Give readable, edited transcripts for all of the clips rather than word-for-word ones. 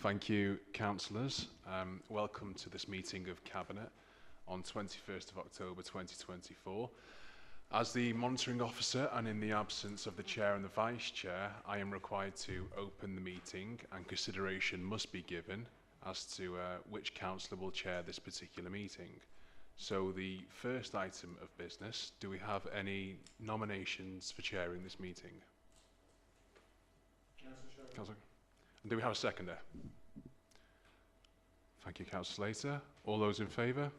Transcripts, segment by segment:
Thank you, councillors. Welcome to this meeting of Cabinet on 21st of October 2024. As the monitoring officer and in the absence of the chair and the vice chair, I am required to open the meeting and consideration must be given as to which councillor will chair this particular meeting. So the first item of business, do we have any nominations for chairing this meeting? Councillor. And do we have a seconder? Thank you, Councillor Slater. All those in favour?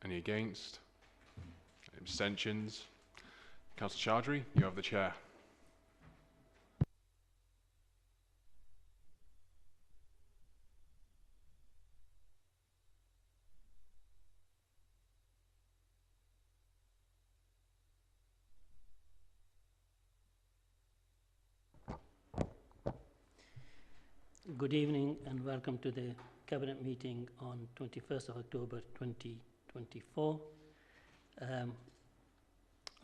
Any against? Abstentions? Councillor Chaudhry, you have the chair. Good evening and welcome to the Cabinet meeting on 21st of October 2024.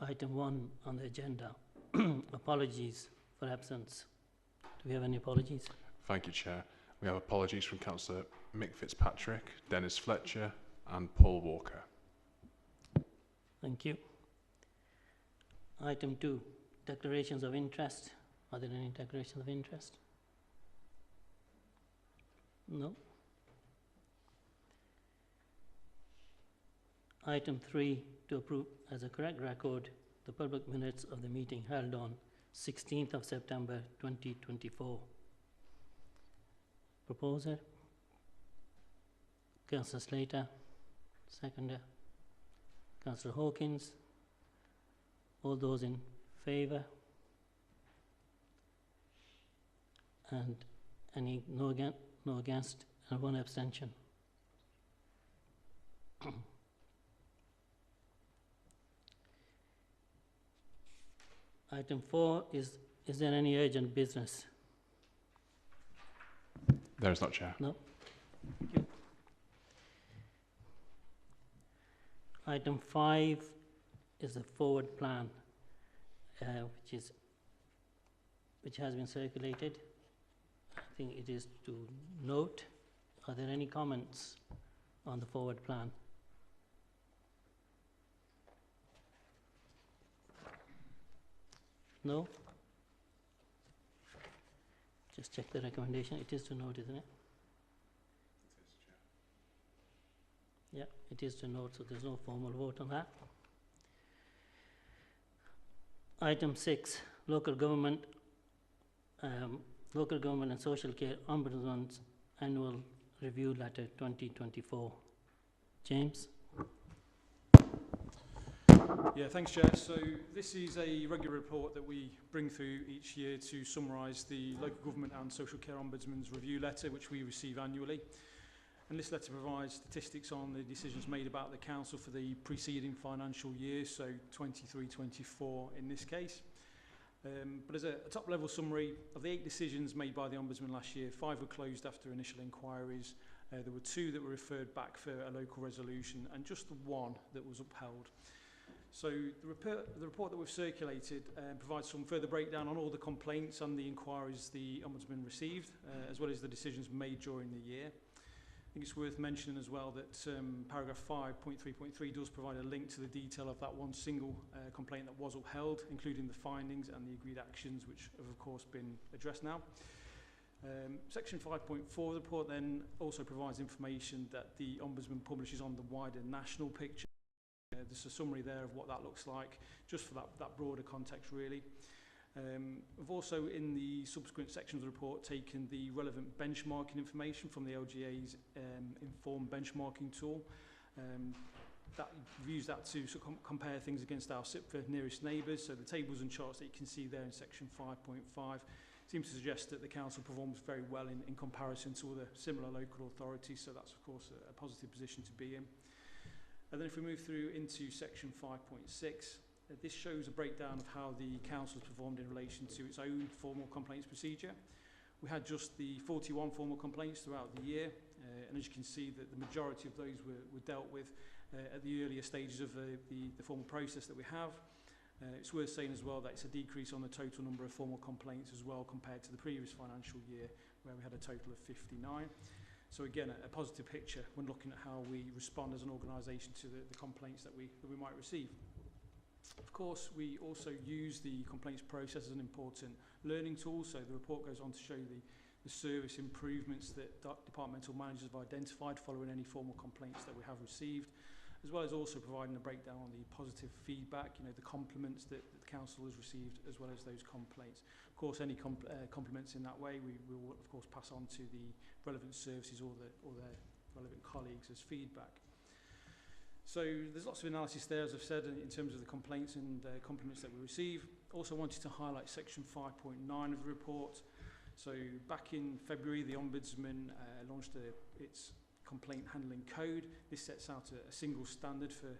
Item 1 on the agenda, apologies for absence. Do we have any apologies? Thank you, Chair. We have apologies from Councillor Mick Fitzpatrick, Dennis Fletcher and Paul Walker. Thank you. Item 2, declarations of interest. Are there any declarations of interest? No. Item 3, to approve as a correct record the public minutes of the meeting held on 16th of September 2024. Proposer? Councillor Slater. Seconder? Councillor Hawkins. All those in favour? And any no against, and 1 abstention. Item 4 is there any urgent business? There is not, Chair. No. Thank you. Item 5 is the forward plan, which has been circulated. I think it is to note. Are there any comments on the forward plan? No? Just check the recommendation. It is to note, isn't it? Yeah, it is to note, so there's no formal vote on that. Item 6, local government and social care ombudsman's annual review letter 2024. James? Yeah, thanks, Chair. So this is a regular report that we bring through each year to summarise the local government and social care ombudsman's review letter, which we receive annually. And this letter provides statistics on the decisions made about the council for the preceding financial year, so 23-24 in this case. But as a top-level summary of the 8 decisions made by the Ombudsman last year, 5 were closed after initial inquiries. There were 2 that were referred back for a local resolution and just the 1 that was upheld. So the report that we've circulated provides some further breakdown on all the complaints and the inquiries the Ombudsman received, as well as the decisions made during the year. I think it's worth mentioning as well that paragraph 5.3.3 does provide a link to the detail of that one single complaint that was upheld, including the findings and the agreed actions, which have of course been addressed now. Section 5.4 of the report then also provides information that the Ombudsman publishes on the wider national picture. There's a summary there of what that looks like, just for that broader context really. We've also, in the subsequent sections of the report, taken the relevant benchmarking information from the LGA's informed benchmarking tool. We've used that to compare things against our SIPFA nearest neighbours. So the tables and charts that you can see there in section 5.5 seem to suggest that the council performs very well in comparison to other similar local authorities. So that's of course a positive position to be in. And then if we move through into section 5.6, this shows a breakdown of how the council has performed in relation to its own formal complaints procedure. We had just the 41 formal complaints throughout the year, and as you can see, that the majority of those were dealt with at the earlier stages of the formal process that we have. It's worth saying as well that it's a decrease on the total number of formal complaints as well compared to the previous financial year where we had a total of 59. So again, a positive picture when looking at how we respond as an organisation to the complaints that we might receive. Of course, we also use the complaints process as an important learning tool. So the report goes on to show the service improvements that departmental managers have identified following any formal complaints that we have received, as well as also providing a breakdown on the positive feedback, you know, the compliments that the council has received, as well as those complaints. Of course, any compliments in that way, we will of course pass on to the relevant services or their relevant colleagues as feedback. So there's lots of analysis there, as I've said, in terms of the complaints and compliments that we receive. Also wanted to highlight section 5.9 of the report. So back in February, the Ombudsman launched its complaint handling code. This sets out a single standard for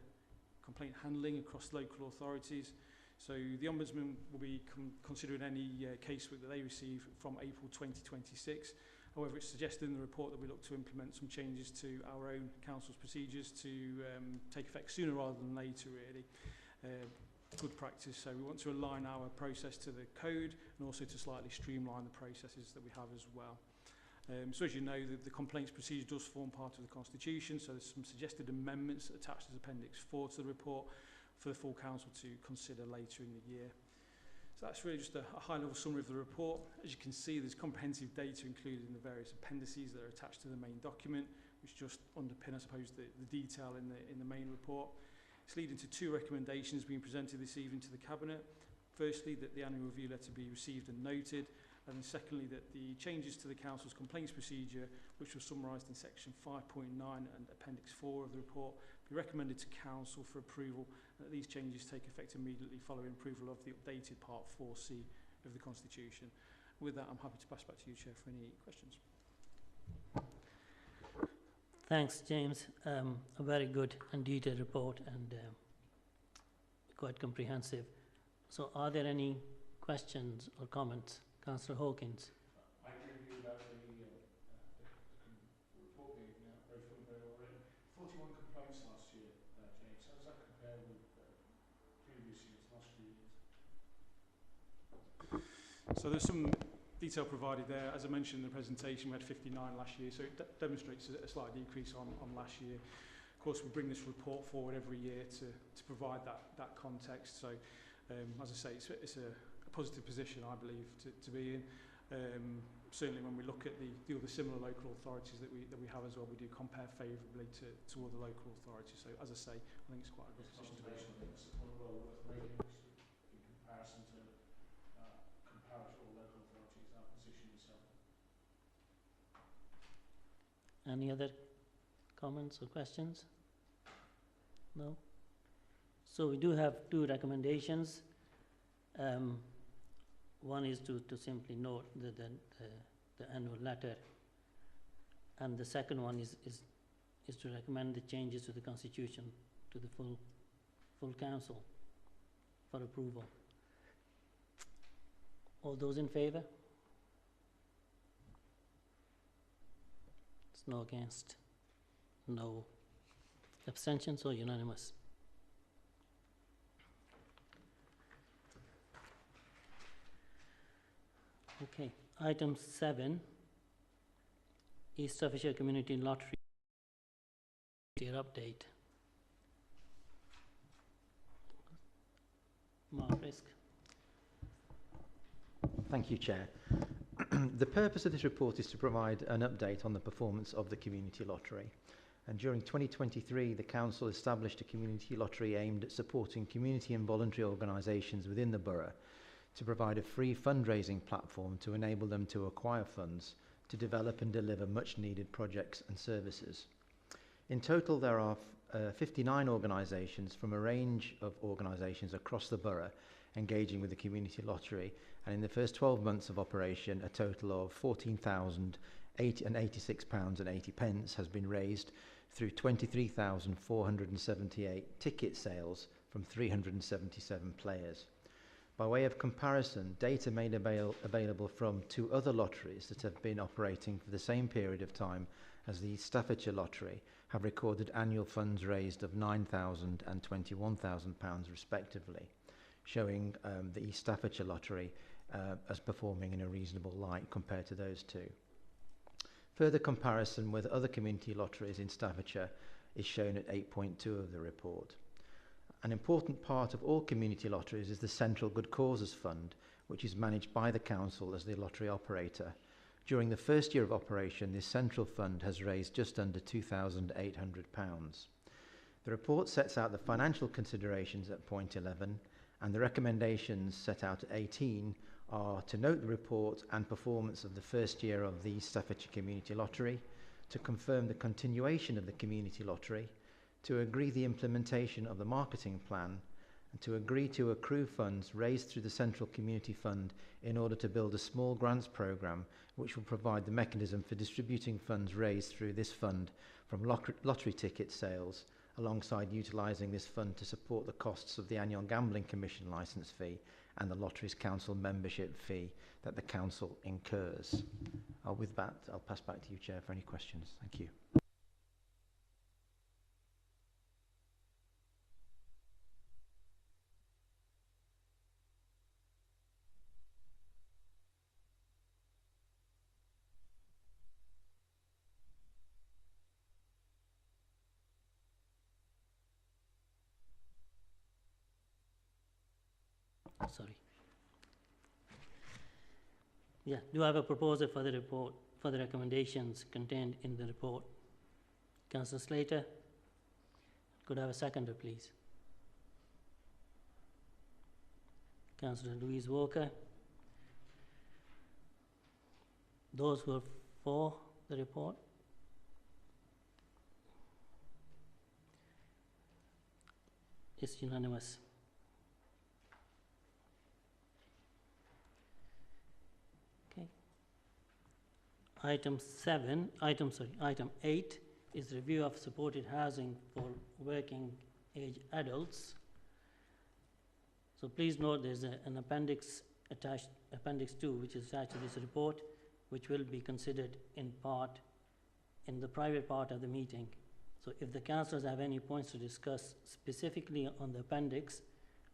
complaint handling across local authorities. So the Ombudsman will be considering any casework that they receive from April 2026. However, it's suggested in the report that we look to implement some changes to our own council's procedures to take effect sooner rather than later, really. Good practice. So we want to align our process to the code and also to slightly streamline the processes that we have as well. So as you know, the complaints procedure does form part of the Constitution, so there's some suggested amendments attached as Appendix 4 to the report for the full council to consider later in the year. So that's really just a high-level summary of the report. As you can see, there's comprehensive data included in the various appendices that are attached to the main document, which just underpin, I suppose, the detail in the main report. It's leading to two recommendations being presented this evening to the Cabinet. Firstly, that the annual review letter be received and noted, and then secondly, that the changes to the Council's complaints procedure, which was summarised in section 5.9 and Appendix 4 of the report, be recommended to Council for approval, and that these changes take effect immediately following approval of the updated Part 4C of the Constitution. With that, I'm happy to pass back to you, Chair, for any questions. Thanks, James. A very good and detailed report and quite comprehensive. So are there any questions or comments? Councillor Hawkins. I agree with you about the report being very full and very well written. 41 complaints last year, James. How does that compare with previous years, last few years? So there's some detail provided there. As I mentioned in the presentation, we had 59 last year, so it demonstrates a slight decrease on last year. Of course, we bring this report forward every year to provide that context. So, as I say, it's a positive position, I believe, to be in. Certainly when we look at the other similar local authorities that we have as well, we do compare favourably to other local authorities. So, as I say, I think it's quite a good position to be in. It's a point well worth making in comparison to comparative local authorities, our position itself. Any other comments or questions? No? So we do have two recommendations. One is to simply note the annual letter, and the second one is to recommend the changes to the Constitution to the full council for approval. All those in favour? It's no against, no abstentions, or unanimous. Okay, item 7, East Staffordshire Community Lottery update. Mark Risk. Thank you, Chair. The purpose of this report is to provide an update on the performance of the community lottery. And during 2023, the Council established a community lottery aimed at supporting community and voluntary organisations within the borough to provide a free fundraising platform to enable them to acquire funds to develop and deliver much needed projects and services. In total, there are 59 organisations from a range of organisations across the borough engaging with the community lottery, and in the first 12 months of operation, a total of £14,086.80 has been raised through 23,478 ticket sales from 377 players. By way of comparison, data made available from 2 other lotteries that have been operating for the same period of time as the Staffordshire lottery have recorded annual funds raised of £9,000 and £21,000 respectively. showing the East Staffordshire lottery as performing in a reasonable light compared to those two. Further comparison with other community lotteries in Staffordshire is shown at 8.2 of the report. An important part of all community lotteries is the Central Good Causes Fund, which is managed by the council as the lottery operator. During the first year of operation, this central fund has raised just under £2,800. The report sets out the financial considerations at point 11, and the recommendations set out at 18 are to note the report and performance of the first year of the Staffordshire Community Lottery, to confirm the continuation of the Community Lottery, to agree the implementation of the marketing plan, and to agree to accrue funds raised through the Central Community Fund in order to build a small grants programme which will provide the mechanism for distributing funds raised through this fund from lottery ticket sales, alongside utilising this fund to support the costs of the annual Gambling Commission licence fee and the Lotteries Council membership fee that the council incurs. With that, I'll pass back to you, Chair, for any questions. Thank you. Sorry. Yeah, do I have a proposal for the report, for the recommendations contained in the report? Councillor Slater, could I have a seconder, please? Councillor Louise Walker. Those who are for the report? It's unanimous. Item 8 is review of supported housing for working age adults. So please note there's an appendix attached, Appendix 2, which is attached to this report, which will be considered in the private part of the meeting. So if the councillors have any points to discuss specifically on the appendix,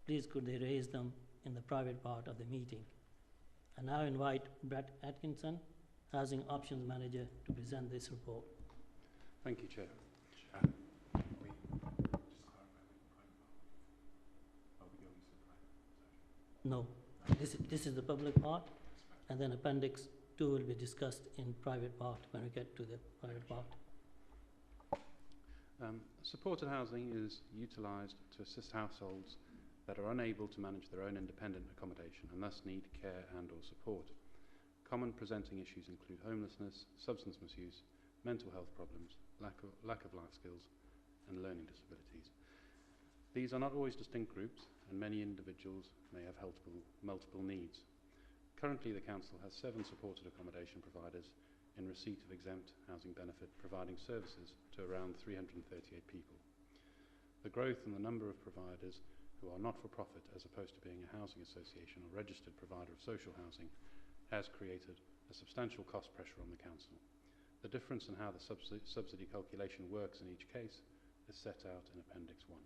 please could they raise them in the private part of the meeting. I now invite Brett Atkinson, Housing Options Manager, to present this report. Thank you, Chair. No, this is the public part, and then Appendix 2 will be discussed in private part when we get to the private part. Supported housing is utilised to assist households that are unable to manage their own independent accommodation and thus need care and or support. Common presenting issues include homelessness, substance misuse, mental health problems, lack of life skills, and learning disabilities. These are not always distinct groups, and many individuals may have multiple needs. Currently, the Council has 7 supported accommodation providers in receipt of exempt housing benefit, providing services to around 338 people. The growth in the number of providers who are not-for-profit, as opposed to being a housing association or registered provider of social housing, has created a substantial cost pressure on the Council. The difference in how the subsidy calculation works in each case is set out in Appendix 1.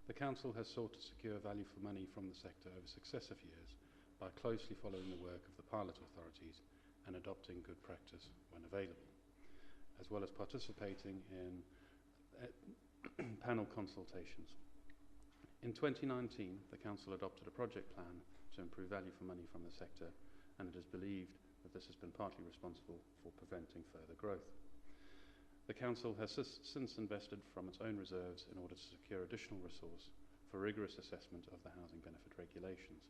The Council has sought to secure value for money from the sector over successive years by closely following the work of the pilot authorities and adopting good practice when available, as well as participating in panel consultations. In 2019, the Council adopted a project plan to improve value for money from the sector, and it is believed that this has been partly responsible for preventing further growth. The Council has since invested from its own reserves in order to secure additional resource for rigorous assessment of the housing benefit regulations.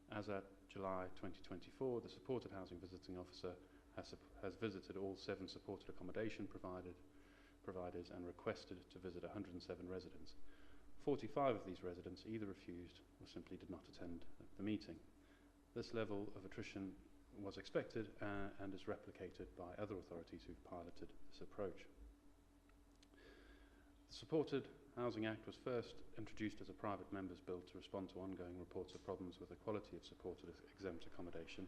As at July 2024, the Supported Housing Visiting Officer has visited all 7 supported accommodation providers and requested to visit 107 residents. 45 of these residents either refused or simply did not attend the meeting. This level of attrition was expected and is replicated by other authorities who've piloted this approach. The Supported Housing Act was first introduced as a private member's bill to respond to ongoing reports of problems with the quality of supported exempt accommodation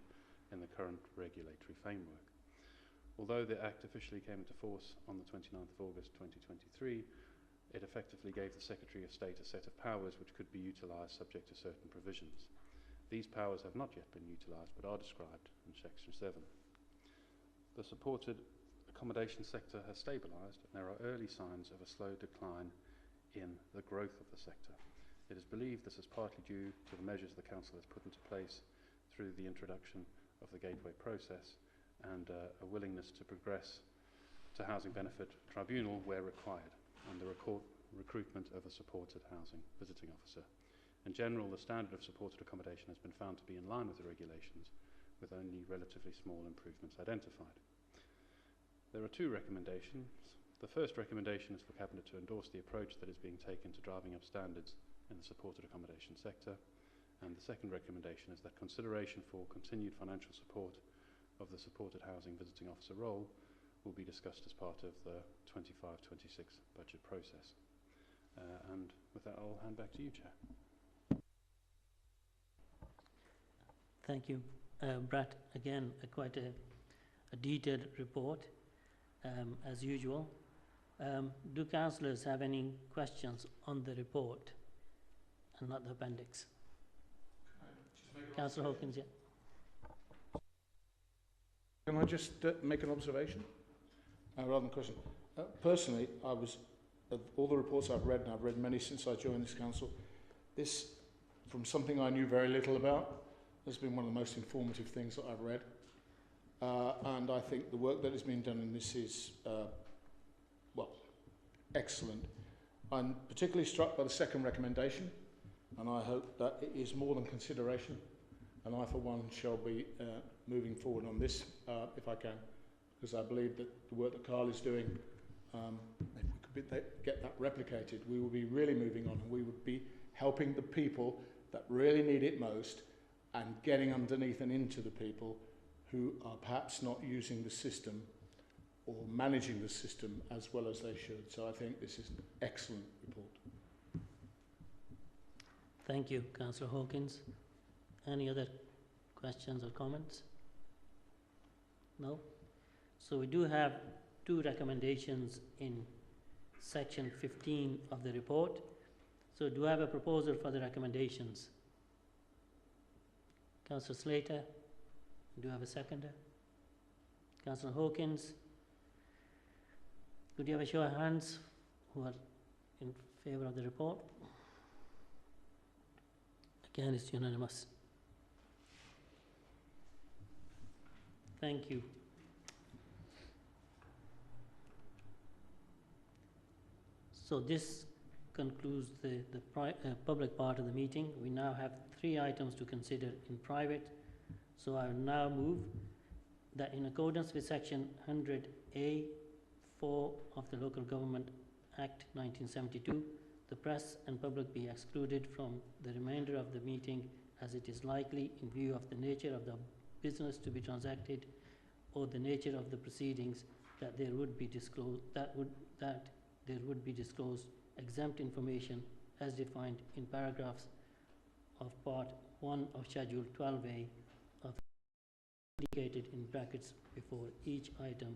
in the current regulatory framework. Although the Act officially came into force on the 29th of August 2023, It effectively gave the Secretary of State a set of powers which could be utilised subject to certain provisions. These powers have not yet been utilised but are described in Section 7. The supported accommodation sector has stabilised and there are early signs of a slow decline in the growth of the sector. It is believed this is partly due to the measures the Council has put into place through the introduction of the gateway process and a willingness to progress to Housing Benefit Tribunal where required, and the recruitment of a supported housing visiting officer. In general, the standard of supported accommodation has been found to be in line with the regulations, with only relatively small improvements identified. There are two recommendations. The first recommendation is for Cabinet to endorse the approach that is being taken to driving up standards in the supported accommodation sector, and the second recommendation is that consideration for continued financial support of the supported housing visiting officer role will be discussed as part of the 25-26 budget process. And with that, I'll hand back to you, Chair. Thank you, Brett. Again, quite a detailed report, as usual. Do councillors have any questions on the report and not the appendix? Councillor Hawkins, yeah. Can I just make an observation rather than a question? Personally, of all the reports I've read, and I've read many since I joined this council, this, from something I knew very little about, has been one of the most informative things that I've read. And I think the work that has been done in this is, well, excellent. I'm particularly struck by the second recommendation, and I hope that it is more than consideration. And I, for one, shall be moving forward on this, if I can, because I believe that the work that Carl is doing, if we could get that replicated, we will be really moving on, and we would be helping the people that really need it most and getting underneath and into the people who are perhaps not using the system or managing the system as well as they should. So I think this is an excellent report. Thank you, Councillor Hawkins. Any other questions or comments? No? So we do have two recommendations in section 15 of the report. So do I have a proposal for the recommendations? Councillor Slater, do you have a seconder? Councillor Hawkins, could you have a show of hands who are in favour of the report? Again, it's unanimous. Thank you. So this concludes the public part of the meeting. We now have 3 items to consider in private. So I will now move that in accordance with section 100A(4) of the Local Government Act 1972, the press and public be excluded from the remainder of the meeting as it is likely, in view of the nature of the business to be transacted or the nature of the proceedings, that there would be disclosed exempt information as defined in paragraphs of Part 1 of Schedule 12A of indicated in brackets before each item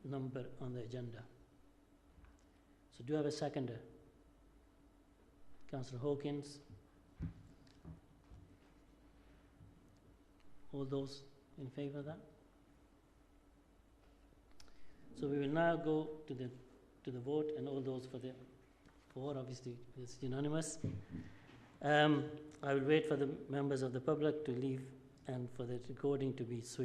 number on the agenda. So do I have a seconder? Councillor Hawkins. All those in favour of that? So we will now go to the vote, and all those for obviously it's unanimous. I will wait for the members of the public to leave and for the recording to be switched.